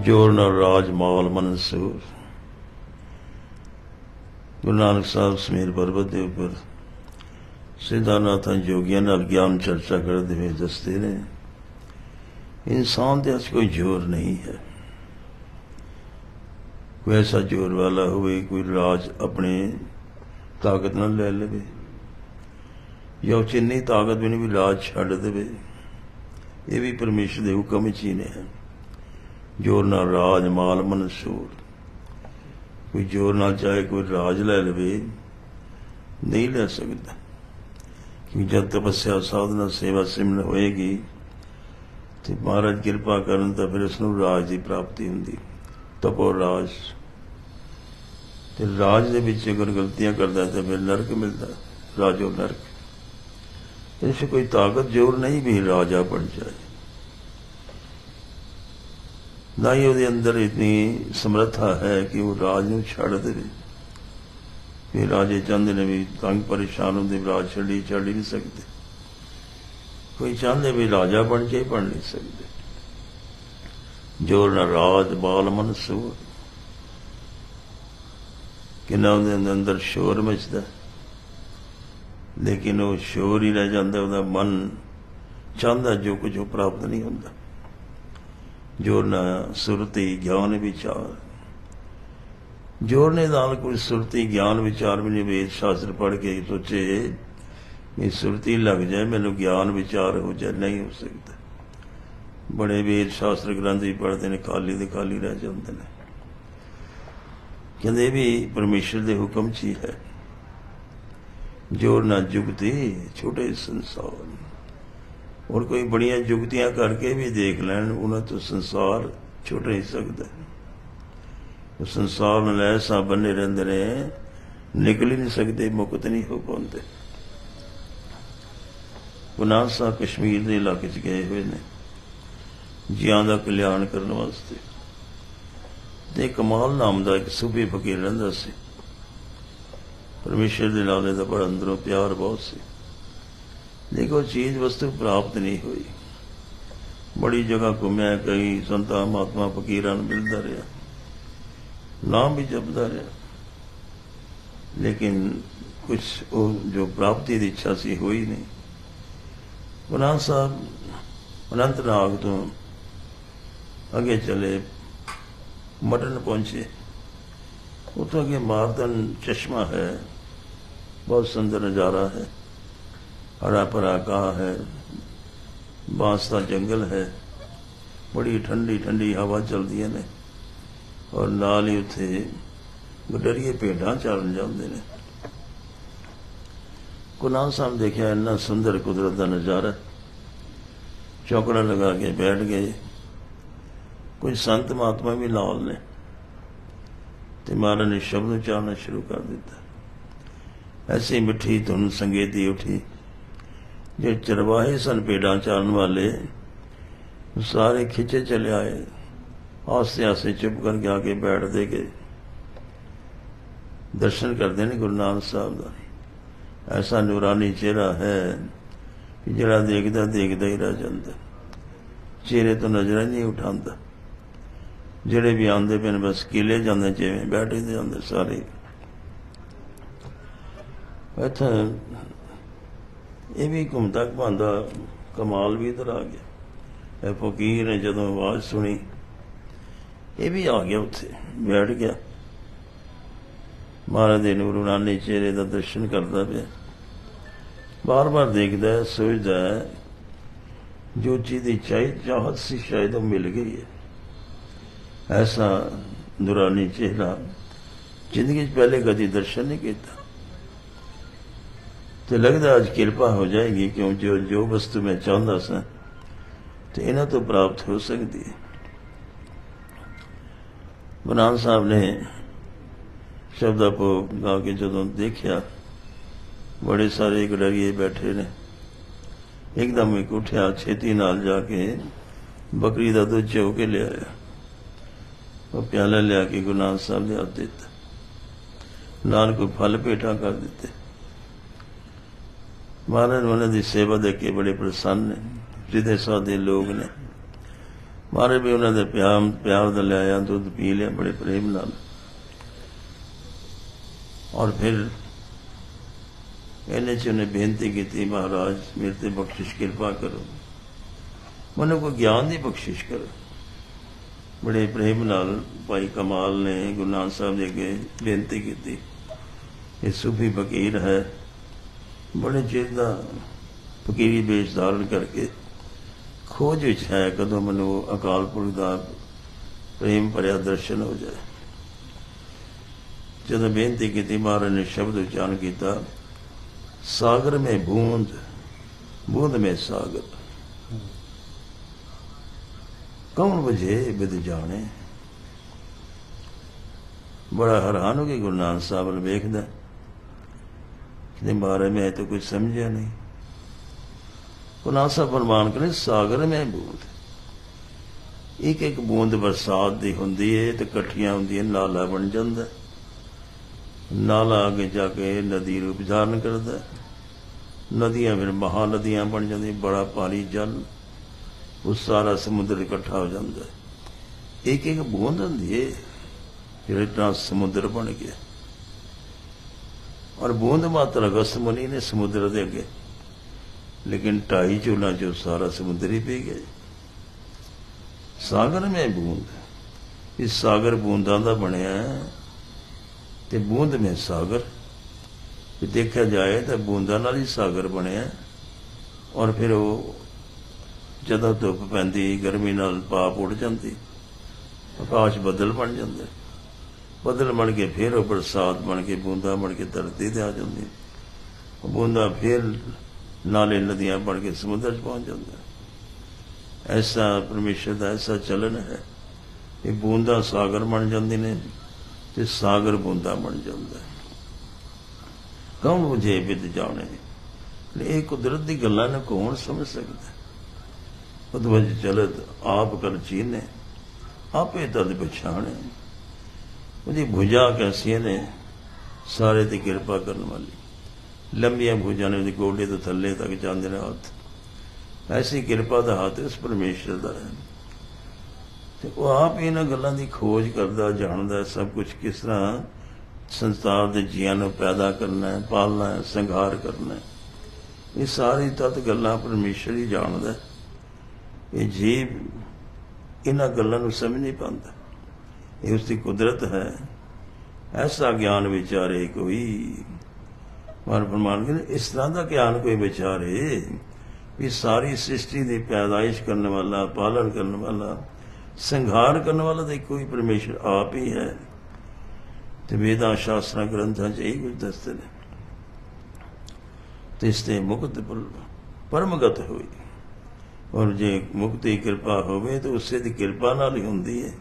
जोर न राज माल मनसूर। गुरु नानक साहब समीर पर्वत के उपर सिद्धानाथ जोगिया नाल ज्ञान चर्चा करते हुए दसते ने इंसान के अच कोई जोर नहीं है। कोई ऐसा जोर वाला हुए कोई राज अपने ताकत न ले ले या चिन्नी ताकत भी नहीं भी राज छड़ दे, ये भी परमेश्वर के हुक्म ही ने है। जोर ना राज माल मनसूर। कोई जोर ना चाहे कोई राज ले ले नहीं ले सकता, क्योंकि जब तपस्या साधना सेवा सिमरन होएगी तो महाराज कृपा करन तो फिर उसनू राज की प्राप्ति होंगी। तपो राज ते राज दे विच अगर गलतियां करता है तो फिर नरक मिलता, राजो नरक। इससे कोई ताकत जोर नहीं भी राजा बन जाए, ना ही उसके अंदर इतनी समर्था है कि वो राज नूं छड़ दे। कि राजे चाहते ने भी तंग परेशान होंगे, राज छड़ ही नहीं सकते। कोई चाहते भी राजा बन जाए, बन नहीं सकते। जोर न राज बाल मनसूर। कि ना उहदे अंदर शोर मचदा, लेकिन वो शोर ही रह जाता, उसका मन चाहता जो कुछ वो प्राप्त नहीं होता। जोर न सुरती ज्ञान विचार। जोर ने नाल कोई सुरती ज्ञान विचार भी नहीं। वेद शास्त्र पढ़ के सोचे ये सुरती लग जाए, मैनू ज्ञान विचार हो जाए, नहीं हो सकता। बड़े वेद शास्त्र ग्रंथ भी पढ़ते हैं, खाली दे खाली रह जाते हैं। कहते भी परमेश्वर के हुक्म च ही है। जोर ना जुगती छोटे संसार। और कोई बड़िया जुगतियां करके भी देख लैन, उन्हें तो संसार छुट नहीं सकता। तो संसार में ऐसा बने रहते ने, निकल ही नहीं सकते, मुक्त नहीं हो पाते। गुरु नानक साहब कश्मीर के इलाके च गए हुए ने जियां का कल्याण करने वास्ते। ते कमाल नाम का एक सूफी फकीर रहिंदा सी। परमेश्वर के नाले का बड़ा अंदरों प्यार बहुत सी, लेकिन चीज वस्तु प्राप्त नहीं हुई। बड़ी जगह घूमया, कई संतां महात्मा फकीरां नूं मिलदा रहा, नाम भी जपदा रहा, लेकिन कुछ वो जो प्राप्ति की इच्छा सी हुई नहीं। गुरु नानक साहब अनंतनाग तो अगे चले, मटन पहुंचे। उतो अगे मारदन चश्मा है, बहुत सुंदर नज़ारा है। हरा भरा घाह है, बांस का जंगल है, बड़ी ठंडी ठंडी हवा चलती ने, और नाल ही उत्थे गडरिए भेडां चालन जाते हैं। गुरु नानक साहब देखा इन्ना सुंदर कुदरत का नज़ारा, चौकड़ा लगा के बैठ गए। कोई संत महात्मा भी नाल ने, ते महाराज ने शब्द उचारना शुरू कर दिता। ऐसी मिठी धुन संगेती उठी। जो चरवाहे सन भेडां चारन वाले, सारे खिंचे चले आए, आस्ते आस्ते चुप करके आके बैठते गए। दर्शन करते हैं गुरु नानक साहब का। ऐसा नूरानी चेहरा है कि जड़ा देखता देखता ही रह जाता, चेहरे तो नजर ही नहीं उठाता। ਜਿਹੜੇ भी आते पे बस किले जाते, जिवें बैठे जाते सारे। इत्थे ये भी घूमता घुमांदा कमाल भी इधर आ गया। फकीर ने जदों आवाज़ सुनी, ये भी आ गया, उत्थे बैठ गया। महाराज दे नूरानी चेहरे का दर्शन करता पिया, बार बार देखता है, सोचता है जो चीज़ की चाहत सी शायद वो मिल गई है। ऐसा नूरानी चेहरा जिंदगी पहले कभी दर्शन नहीं किया। तो लगता आज कृपा हो जाएगी, क्यों जो वस्तु मैं चाहता सा तो इन्हों तो प्राप्त हो सकती है। गुरु नानक साहब ने शब्दापो गा के जदों देखा, बड़े सारे गडरिए बैठे ने। एकदम एक उठ्या, छेती नाल जाके बकरी का दुध चो के लिया, वो प्याला लिया के गुरु नानक साहब ने हाथ दिता, नाल कोई फल भेटा कर दिते। महाराज उन्होंने दी सेवा देख के बड़े प्रसन्न ने, हृदय साधे लोग ने। महाराज भी उन्होंने प्यार दा लिया, दुध पी लिया बड़े प्रेम नाल। और फिर इन्हें च उन्हें बेनती की, महाराज मेरे ते बख्शिश कृपा करो, मैंने कोई ज्ञान की बख्शिश करो। बड़े प्रेम नाल भाई कमाल ने गुरु नानक साहब जी अगे बेनती की। ये सूफी फकीर है, बड़े चिर का फकीरी वेश धारण करके खोज विच है, कदों मैनू अकाल पुरख का प्रेम भरिया दर्शन हो जाए। जब बेनती की, महाराज ने शब्द उच्चारण किया, सागर में बूंद, बूंद में सागर, कौन बुझे बिद जाने। बड़ा हैरान हो गया गुरु नानक साहब ने वेखदा कि महाराज मैं तो कुछ समझिया नहीं। गुरु नानक साहब फरमान करें, सागर में बूंद, एक एक बूंद बरसात की होंदी है तो कट्ठियां होंदियां, नाला बन जाता, नाला आगे जाके नदी रूप धारण करता, नदियां फिर महानदियां बन जाती, बड़ा पानी जल, वो सारा समुद्र इकट्ठा हो जाता है। एक एक बूंद होंदी है जो इतना समुद्र बन गया। और बूंद मात्र अगस्त मुनि ने समुद्र दे अगे, लेकिन 2.5 चूलों चो सारा समुद्र ही पी गया। सागर में बूंद, इस सागर बूंदा का बनया, ते बूंद में सागर, देखा जाए तो बूंदा नाल ही सागर बनया। और फिर वो जदों धुप पैंदी गर्मी नाल पाप उड़ जाती, आकाश बदल बन जाते, बदल बन के फिर वो बरसात बन के बूंदा बन के धरती ते आ जाती, बूंदा फिर नाले नदियां बन के समुद्र च पहुंच जाता। ऐसा परमेश्वर का ऐसा चलन है कि बूंदा सागर बन जाती ने ते सागर बूंदा बन जाता है। कौन बुझे बिद जाने, ये कुदरत की गल्लां ने कौन समझ सकता। उद्वज चलत आप कर चीने, आपे तद पछाणे। उसकी भुजा कैसी ने, सारे ते कृपा करने वाली, लंबिया भुजा ने गोडे तो थले तक जाते ने हाथ, ऐसी कृपा का हाथ उस परमेश्वर का है। तो वो आप इन्होंने गलों की खोज करता जानता, सब कुछ किस तरह संसार के जीवन को पैदा करना है, पालना है, संघार करना है, ये सारी तत गल्लां परमेश्वर ही जानता है। ये जीव इन्हां गल्लां नूं समझ नहीं पाता, ये उसकी कुदरत है। ऐसा ज्ञान विचारे कोई, महाराज फरमान के इस तरह का ज्ञान कोई विचारे भी सारी सृष्टि की पैदाइश करने वाला, पालन करने वाला, संहार करने वाला तो कोई परमेश्वर आप ही है। तो वेदां शास्त्रां ग्रंथां च यही कुछ दसते हैं। तो इससे मुक्त परमगत हुई, और जे मुक्ति कृपा होवे तो उससे दी कृपा नाल ही हुंदी है।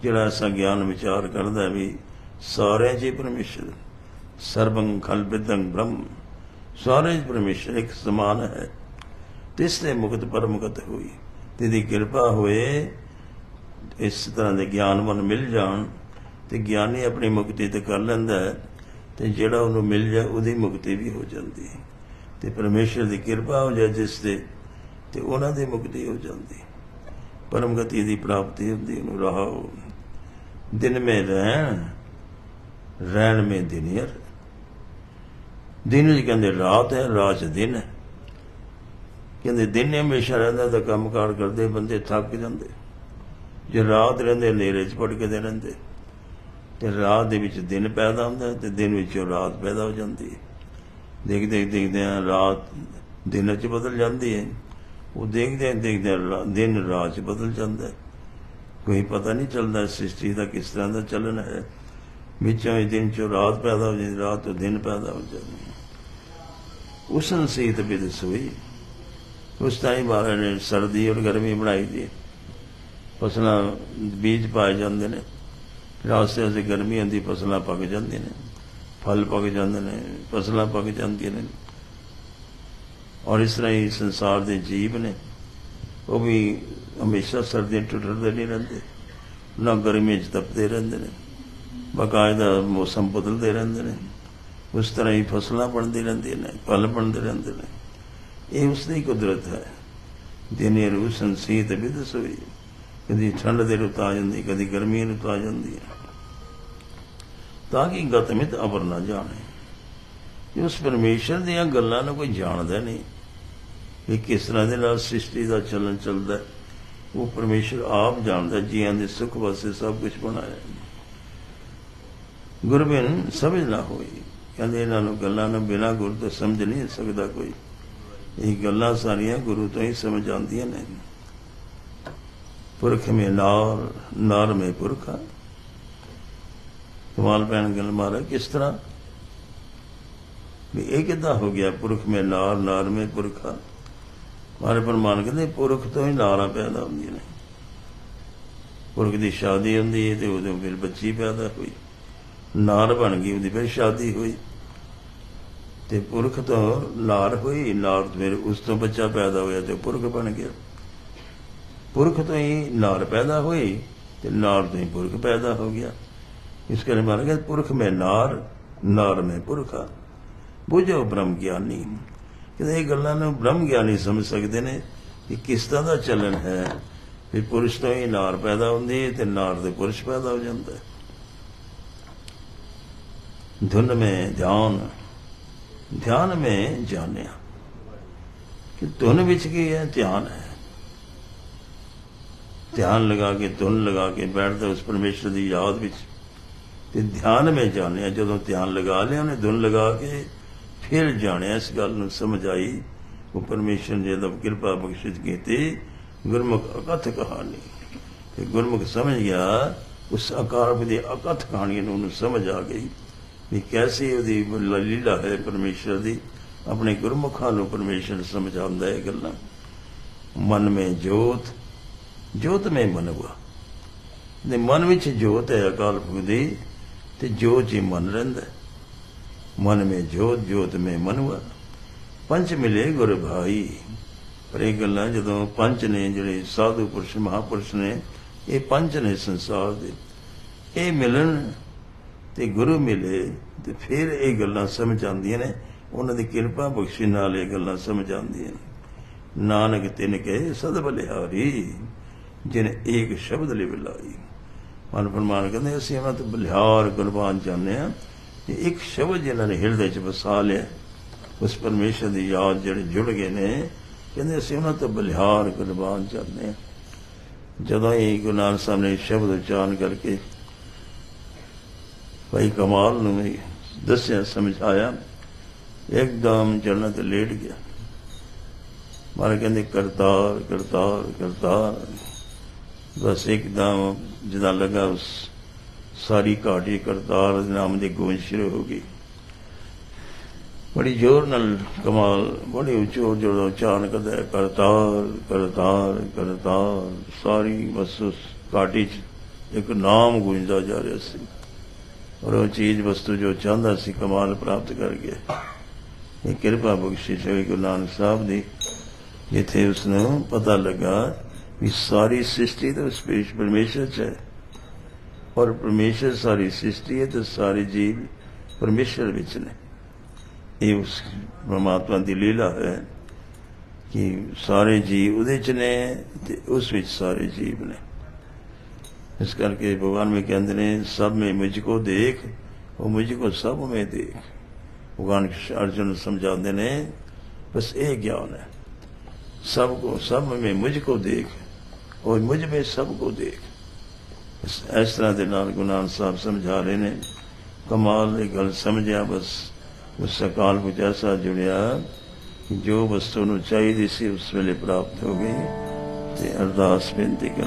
जिहड़ा ऐसा ज्ञान विचार करदा भी सारे च परमेश्वर, सर्वं खल्विदं ब्रह्म, सारे च परमेश्वर एक समान है। तिसने मुक्त परमगत हुई, तेरी कृपा होए इस तरह के ज्ञानवन मिल जान तो ज्ञानी अपनी मुक्ति तो कर लैंदा है, तो जिहड़ा उन्होंने मिल जाए उहदी मुक्ति भी हो जाती है। तो परमेश्वर की कृपा हो जाए जिससे, तो उन्हों की मुक्ति हो जाती, परमगति की प्राप्ति होती। रहो दिन में रैन में दिनियर, दिन च कहते रात है, रात च दिन है। कहते दिन हमेशा रहिंदा तो काम कार करते बंदे थक जाते, जे रात रहिंदे हनेरे च भटकदे रहिंदे, तो रात दे विच दिन पैदा होंदा है, तो दिन विचों रात पैदा हो जाती है। देखते देखते रात दिन च बदल जाती है, वो देखते देखते दिन रात च बदल जाता है। कोई पता नहीं चलता सृष्टि का किस तरह का चलन है। विचों दिन चो रात पैदा हो जाती, रात तो दिन पैदा हो जाती। उसन सीत बिद सोई, उस टाइम महाराज ने सर्दी और गर्मी बनाई थी, फसलां बीज पाए जाते हैं, रास्ते से गर्मी आती, फसलां पक जाती हैं, फल पक जाते हैं, फसलां पक जाती हैं। और इस तरह ही संसार के जीव ने वो भी हमेशा सर्दियाँ टुटते नहीं रहते, ना गर्मी तपते रहते हैं, बाकायदा मौसम बदलते रहते हैं। उस तरह ही फसलां बनती रहती हैं, फल बनते रहते हैं। ये उसकी कुदरत है। दिन रूसन सीत बिद सोई, ਕਦੀ ਠੰਡ ਦੇ ਰੁੱਤ ਆ ਜਾਂਦੀ, ਕਦੀ ਗਰਮੀਆਂ ਰੁੱਤ ਆ ਜਾਂਦੀ ਹੈ, ਤਾਂ ਕਿ ਗਤਮਿਤ ਅਵਰ ਨਾ ਜਾਣੇ। ਉਸ ਪਰਮੇਸ਼ਰ ਦੀਆਂ ਗੱਲਾਂ ਨੂੰ ਕੋਈ ਜਾਣਦਾ ਨਹੀਂ ਕਿ ਕਿਸ ਤਰ੍ਹਾਂ ਦੇ ਨਾਲ ਸ੍ਰਿਸ਼ਟੀ ਦਾ ਚੱਲਣ ਚੱਲਦਾ, ਉਹ ਪਰਮੇਸ਼ਰ ਆਪ ਜਾਣਦਾ। ਜੀਆਂ ਦੇ ਸੁੱਖ ਵਾਸਤੇ ਸਭ ਕੁਝ ਬਣਾਇਆ। ਗੁਰਬਿਨ ਸਮਝ ਨਾ ਹੋਈ, ਕਹਿੰਦੇ ਇਹਨਾਂ ਨੂੰ ਗੱਲਾਂ ਨੂੰ ਬਿਨਾਂ ਗੁਰੂ ਤੋਂ ਸਮਝ ਨਹੀਂ ਸਕਦਾ ਕੋਈ। ਇਹ ਗੱਲਾਂ ਸਾਰੀਆਂ ਗੁਰੂ ਤੋਂ ਹੀ ਸਮਝ ਆਉਂਦੀਆਂ ਨੇ। ਪੁਰਖ ਮੇ ਨਾਰ, ਨਾਰ ਮੇ ਪੁਰਖਾ। ਕਮਾਲ ਪੈਣ ਗੱਲ ਮਾਰਾ ਕਿਸ ਤਰ੍ਹਾਂ ਵੀ ਇਹ ਕਿੱਦਾਂ ਹੋ ਗਿਆ? ਪੁਰਖ ਮੇ ਨਾਰ, ਨਾਰ ਮੇ ਪੁਰਖਾ। ਮਾਰੇ ਪਰਮਾਨ ਕਹਿੰਦੇ ਪੁਰਖ ਤੋਂ ਹੀ ਨਾਰਾਂ ਪੈਦਾ ਹੁੰਦੀਆਂ ਨੇ। ਪੁਰਖ ਦੀ ਸ਼ਾਦੀ ਹੁੰਦੀ ਹੈ ਤੇ ਉਹਦੇ ਫਿਰ ਬੱਚੀ ਪੈਦਾ ਹੋਈ, ਨਾਰ ਬਣ ਗਈ, ਉਹਦੀ ਫਿਰ ਸ਼ਾਦੀ ਹੋਈ ਤੇ ਪੁਰਖ ਤੋਂ ਨਾਰ ਹੋਈ, ਨਾਰ ਫਿਰ ਉਸ ਤੋਂ ਬੱਚਾ ਪੈਦਾ ਹੋਇਆ ਤੇ ਪੁਰਖ ਬਣ ਗਿਆ। ਪੁਰਖ ਤੋਂ ਹੀ ਨਾਰ ਪੈਦਾ ਹੋਈ ਤੇ ਨਾਰ ਤੋਂ ਹੀ ਪੁਰਖ ਪੈਦਾ ਹੋ ਗਿਆ। ਇਸ ਕਰਕੇ ਮਾਰਾ ਗਿਆ ਪੁਰਖ ਮੈਂ ਨਾਰ, ਨਾਰ ਮੈਂ ਪੁਰਖਾ। ਬੁਝੋ ਬ੍ਰਹਮ ਗਿਆਨੀ। ਕਹਿੰਦੇ ਇਹ ਗੱਲਾਂ ਨੂੰ ਬ੍ਰਹਮ ਗਿਆਨੀ ਸਮਝ ਸਕਦੇ ਨੇ ਕਿ ਕਿਸ ਤਰ੍ਹਾਂ ਦਾ ਚੱਲਣ ਹੈ। ਵੀ ਪੁਰਸ਼ ਤੋਂ ਹੀ ਨਾਰ ਪੈਦਾ ਹੁੰਦੀ ਹੈ ਤੇ ਨਾਰ ਦੇ ਪੁਰਸ਼ ਪੈਦਾ ਹੋ ਜਾਂਦਾ ਹੈ। ਧੁਨ ਮੈਂ ਧਿਆਨ, ਧਿਆਨ ਮੈਂ ਜਾਣਿਆ ਕਿ ਧੁਨ ਵਿੱਚ ਕੀ ਹੈ? ਧਿਆਨ ਹੈ। ਧਿਆਨ ਲਗਾ ਕੇ, ਧੁਨ ਲਗਾ ਕੇ ਬੈਠਦਾ ਉਸ ਪਰਮੇਸ਼ਰ ਦੀ ਯਾਦ ਵਿੱਚ ਤੇ ਧਿਆਨ ਮੈਂ ਜਾਣਿਆ। ਜਦੋਂ ਧਿਆਨ ਲਗਾ ਲਿਆ ਉਹਨੇ, ਧੁਨ ਲਗਾ ਕੇ ਫਿਰ ਜਾਣਿਆ, ਇਸ ਗੱਲ ਨੂੰ ਸਮਝ ਆਈ। ਉਹ ਪਰਮੇਸ਼ਰ ਨੇ ਜਦੋਂ ਕਿਰਪਾ ਬਖਸ਼ਿਸ਼ ਕੀਤੀ, ਗੁਰਮੁਖ ਅਕਥ ਕਹਾਣੀ, ਤੇ ਗੁਰਮੁਖ ਸਮਝ ਗਿਆ ਉਸ ਅਕਾਰ ਦੀ ਅਕਥ ਕਹਾਣੀ ਨੂੰ, ਉਹਨੂੰ ਸਮਝ ਆ ਗਈ ਵੀ ਕੈਸੀ ਉਹਦੀ ਲੀਲਾ ਹੈ ਪਰਮੇਸ਼ਰ ਦੀ। ਆਪਣੇ ਗੁਰਮੁਖਾਂ ਨੂੰ ਪਰਮੇਸ਼ਰ ਸਮਝਾਉਂਦਾ ਇਹ ਗੱਲਾਂ। ਮਨ ਮੇ ਜੋਤ, ਜੋਤ ਮੇ ਮਨ ਹੁਆ। ਦੇ ਮਨ ਵਿੱਚ ਜੋਤ ਹੈ ਅਕਾਲ ਪੁਰਖ ਦੀ ਤੇ ਜੋਤ ਹੀ ਮਨ ਰਹਿੰਦਾ। ਮਨ ਮੇ ਜੋਤ, ਜੋਤ ਮੇ ਮਨ ਹੁਆ। ਪੰਚ ਮਿਲੇ ਗੁਰ ਭਾਈ। ਪਰ ਇਹ ਗੱਲਾਂ ਜਦੋਂ ਪੰਜ ਨੇ, ਜਿਹੜੇ ਸਾਧੂ ਪੁਰਸ਼ ਮਹਾਂਪੁਰਸ਼ ਨੇ, ਇਹ ਪੰਜ ਨੇ ਸੰਸਾਰ ਦੇ, ਇਹ ਮਿਲਣ ਤੇ ਗੁਰੂ ਮਿਲੇ ਤੇ ਫਿਰ ਇਹ ਗੱਲਾਂ ਸਮਝ ਆਉਂਦੀਆਂ ਨੇ। ਉਹਨਾਂ ਦੀ ਕਿਰਪਾ ਬਖਸ਼ੀ ਨਾਲ ਇਹ ਗੱਲਾਂ ਸਮਝ ਆਉਂਦੀਆਂ ਨੇ। ਨਾਨਕ ਤਿਨ ਕੇ ਸਦ ਬਲਿਹਾਰੀ, ਜਿਹਨੇ ਏਕ ਸ਼ਬਦ ਲਈ ਬੁਲਾਈ। ਮਨ ਫਰਮਾਨ ਕਹਿੰਦੇ ਅਸੀਂ ਉਹਨਾਂ ਤੋਂ ਬਲਿਹਾਰ ਗੁਰਬਾਨ ਚਾਹੁੰਦੇ ਹਾਂ ਕਿ ਇੱਕ ਸ਼ਬਦ ਜਿਹਨਾਂ ਨੇ ਹਿਰਦੇ 'ਚ ਵਸਾ ਲਿਆ, ਉਸ ਪਰਮੇਸ਼ਰ ਦੀ ਯਾਦ ਜਿਹੜੇ ਜੁੜ ਗਏ ਨੇ, ਕਹਿੰਦੇ ਅਸੀਂ ਉਹਨਾਂ ਤੋਂ ਬਲਿਹਾਰ ਗੁਰਬਾਨ ਚਾਹੁੰਦੇ ਹਾਂ। ਜਦੋਂ ਇਹ ਗੁਰੂ ਨਾਨਕ ਸਾਹਿਬ ਨੇ ਸ਼ਬਦ ਉਚਾਰਨ ਕਰਕੇ ਭਾਈ ਕਮਾਲ ਨੂੰ ਦੱਸਿਆ, ਸਮਝਾਇਆ, ਇੱਕਦਮ ਚਰਨਾਂ ਤੇ ਲੇਟ ਗਿਆ। ਮਾਰੇ ਕਹਿੰਦੇ ਕਰਤਾਰ ਕਰਤਾਰ ਕਰਤਾਰ। ਬਸ ਇੱਕਦਮ ਜਿੱਦਾਂ ਲੱਗਾ ਉਸ ਸਾਰੀ ਘਾਟੀ ਕਰਤਾਰ ਦੇ ਨਾਮ ਦੀ ਗੂੰਜ ਸ਼ੁਰੂ ਹੋ ਗਈ। ਬੜੀ ਜ਼ੋਰ ਨਾਲ ਕਮਾਲ ਬੜੇ ਉੱਚੋ ਜਦੋਂ ਉਚਾਰਨ ਕਰਦਾ ਹੈ, ਕਰਤਾਰ ਕਰਤਾਰ ਕਰਤਾਰ। ਸਾਰੀ ਬਸ ਉਸ ਘਾਟੀ 'ਚ ਇੱਕ ਨਾਮ ਗੂੰਜਦਾ ਜਾ ਰਿਹਾ ਸੀ ਔਰ ਉਹ ਚੀਜ਼ ਵਸਤੂ ਜੋ ਚਾਹੁੰਦਾ ਸੀ ਕਮਾਲ ਪ੍ਰਾਪਤ ਕਰ ਗਿਆ। ਇਹ ਕਿਰਪਾ ਬਖਸ਼ਿਸ਼ ਹੋਈ ਗੁਰੂ ਨਾਨਕ ਸਾਹਿਬ ਦੀ, ਜਿੱਥੇ ਉਸਨੂੰ ਪਤਾ ਲੱਗਾ ਵੀ ਸਾਰੀ ਸ੍ਰਿਸ਼ਟੀ ਤਾਂ ਉਸ ਪਰਮੇਸ਼ਰ 'ਚ ਹੈ ਔਰ ਪਰਮੇਸ਼ਰ ਸਾਰੀ ਸ੍ਰਿਸ਼ਟੀ ਹੈ ਤੇ ਸਾਰੇ ਜੀਵ ਪਰਮੇਸ਼ਰ ਵਿੱਚ ਨੇ। ਇਹ ਉਸ ਪਰਮਾਤਮਾ ਦੀ ਲੀਲਾ ਹੈ ਕਿ ਸਾਰੇ ਜੀਵ ਉਹਦੇ 'ਚ ਨੇ ਤੇ ਉਸ ਵਿੱਚ ਸਾਰੇ ਜੀਵ ਨੇ। ਇਸ ਕਰਕੇ ਭਗਵਾਨ ਵੀ ਕਹਿੰਦੇ ਨੇ ਸਭ ਮੇਂ ਮੁਝ ਕੋ ਦੇਖ, ਉਹ ਮੁਝ ਕੋ ਸਭ ਮੇਂ ਦੇਖ। ਭਗਵਾਨ ਅਰਜੁਨ ਨੂੰ ਸਮਝਾਉਂਦੇ ਨੇ ਬਸ ਇਹ ਗਿਆਨ ਹੈ, ਸਭ को सब में मुझको देख और मुझ में सबको देख। इस तरह के नाल गुरु नानक साहब समझा रहे ने। कमाल ये गल समझिया, बस उस अकाल को जैसा जुड़िया कि जो वस्तु नूं चाहिदी सी उस वेले प्राप्त हो गई। ते अरदास बेनती कर